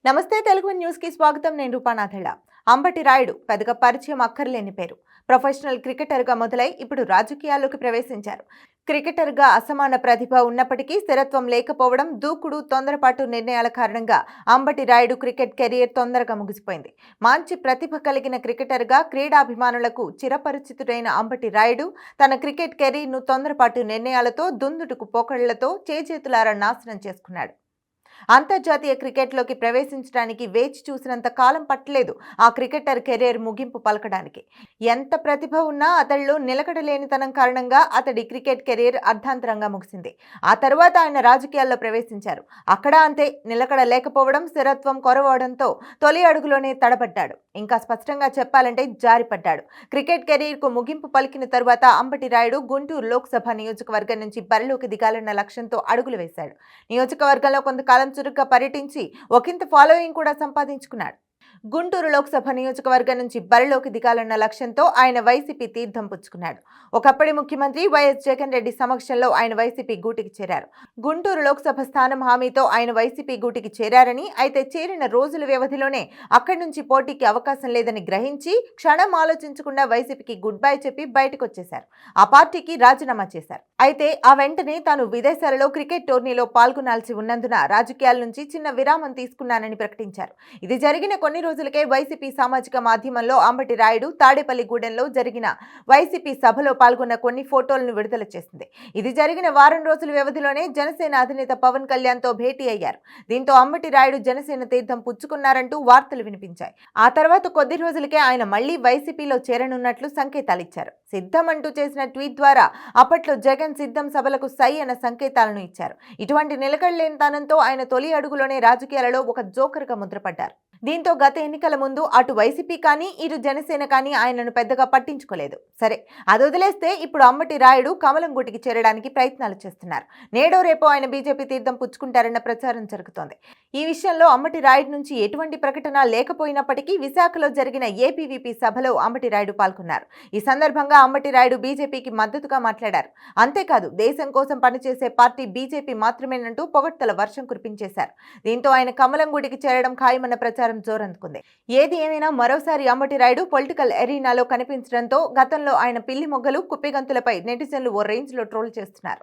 నమస్తే తెలుగు న్యూస్ కి స్వాగతం. నేను రూపానాథళ్ళ. అంబటి రాయుడు పెద్దగా పరిచయం అక్కర్లేని పేరు. ప్రొఫెషనల్ క్రికెటర్ గా మొదలై ఇప్పుడు రాజకీయాల్లోకి ప్రవేశించారు. క్రికెటర్ గా అసమాన ప్రతిభ ఉన్నప్పటికీ స్థిరత్వం లేకపోవడం, దూకుడు, తొందరపాటు నిర్ణయాల కారణంగా అంబటి రాయుడు క్రికెట్ కెరీర్ తొందరగా ముగిసిపోయింది. మంచి ప్రతిభ కలిగిన క్రికెటర్ గా క్రీడాభిమానులకు చిరపరిచితుడైన అంబటి రాయుడు తన క్రికెట్ కెరీర్ ను తొందరపాటు నిర్ణయాలతో, దుందుడుకు పోకడలతో చేజేతులారా నాశనం చేసుకున్నాడు. అంతర్జాతీయ క్రికెట్లోకి ప్రవేశించడానికి వేచి చూసినంత కాలం పట్టలేదు ఆ క్రికెటర్ కెరీర్ ముగింపు పలకడానికి. ఎంత ప్రతిభ ఉన్నా అతడిలో నిలకడలేనితనం కారణంగా అతడి క్రికెట్ కెరీర్ అర్ధాంతరంగా ముగిసింది. ఆ తర్వాత ఆయన రాజకీయాల్లో ప్రవేశించారు. అక్కడ అంతే, నిలకడ లేకపోవడం, స్థిరత్వం కొరవడంతో తొలి అడుగులోనే తడబడ్డాడు. ఇంకా స్పష్టంగా చెప్పాలంటే జారిపడ్డాడు. క్రికెట్ కెరీర్కు ముగింపు పలికిన తరువాత అంబటి రాయుడు గుంటూరు లోక్సభ నియోజకవర్గం నుంచి బరిలోకి దిగాలన్న లక్ష్యంతో అడుగులు వేశాడు. నియోజకవర్గంలో కొంతకాలం చురుగ్గా పర్యటించి ఒకంత ఫాలోయింగ్ కూడా సంపాదించుకున్నాడు. గుంటూరు లోక్సభ నియోజకవర్గం నుంచి బరిలోకి దిగాలన్న లక్ష్యంతో ఆయన వైసీపీ తీర్థం పుచ్చుకున్నాడు. ఒకప్పటి ముఖ్యమంత్రి వైఎస్ జగన్ రెడ్డి సమక్షంలో ఆయన వైసీపీ గూటికి చేరారు. గుంటూరు లోక్సభ స్థానం హామీతో ఆయన వైసీపీ గూటికి చేరారని, అయితే చేరిన రోజుల వ్యవధిలోనే అక్కడి నుంచి పోటీకి అవకాశం లేదని గ్రహించి క్షణం ఆలోచించకుండా వైసీపీకి గుడ్ బై చెప్పి బయటకు వచ్చేశారు. ఆ పార్టీకి రాజీనామా చేశారు. అయితే ఆ వెంటనే తాను విదేశాలలో క్రికెట్ టోర్నీలో పాల్గొనాల్సి ఉన్నందున రాజకీయాల నుంచి చిన్న విరామం తీసుకున్నానని ప్రకటించారు. ఇది జరిగిన కొన్ని రోజులకే వైసీపీ సామాజిక మాధ్యమంలో అంబటి రాయుడు తాడేపల్లిగూడెంలో జరిగిన వైసీపీ సభలో పాల్గొన్న కొన్ని ఫోటోలను విడుదల చేసింది. ఇది జరిగిన వారం రోజుల వ్యవధిలోనే జనసేన అధినేత పవన్ కళ్యాణ్ తో భేటీ అయ్యారు. దీంతో అంబటి రాయుడు జనసేన తీర్థం పుచ్చుకున్నారంటూ వార్తలు వినిపించాయి. ఆ తర్వాత కొద్ది రోజులకే ఆయన మళ్లీ వైసీపీలో చేరనున్నట్లు సంకేతాలిచ్చారు. సిద్ధం అంటూ చేసిన ట్వీట్ ద్వారా అప్పట్లో జగన్ సిద్ధం సభలకు సై అన్న సంకేతాలను ఇచ్చారు. ఇటువంటి నిలకడలేనితనంతో ఆయన తొలి అడుగులోనే రాజకీయాలలో ఒక జోకర్ గా ముద్రపడ్డారు. దీంతో గత ఎన్నికల ముందు అటు వైసీపీ కానీ ఇటు జనసేన కానీ ఆయనను పెద్దగా పట్టించుకోలేదు. సరే, అది వదిలేస్తే ఇప్పుడు అంబటి రాయుడు కమలం గుటికి చేరడానికి ప్రయత్నాలు చేస్తున్నారు. నేడో రేపో ఆయన బీజేపీ తీర్థం పుచ్చుకుంటారన్న ప్రచారం జరుగుతోంది. ఈ విషయంలో అంబటి రాయుడు నుంచి ఎటువంటి ప్రకటన లేకపోయినప్పటికీ విశాఖలో జరిగిన ఏపీవీపీ సభలో అంబటి రాయుడు పాల్గొన్నారు. ఈ సందర్భంగా అంబటి రాయుడు బీజేపీకి మద్దతుగా మాట్లాడారు. అంతేకాదు, దేశం కోసం పనిచేసే పార్టీ బీజేపీ మాత్రమేనంటూ పొగడ్తల వర్షం కురిపించేశారు. దీంతో ఆయన కమలం గుడికి చేరడం ఖాయమన్న ప్రచారం జోరందుకుంది. ఏది ఏమైనా మరోసారి అంబటి రాయుడు పొలిటికల్ ఎరీనాలో కనిపించడంతో గతంలో ఆయన పిల్లి మొగ్గలు, కుప్పిగంతులపై నెటిజన్లు ఓ రేంజ్ లో ట్రోల్ చేస్తున్నారు.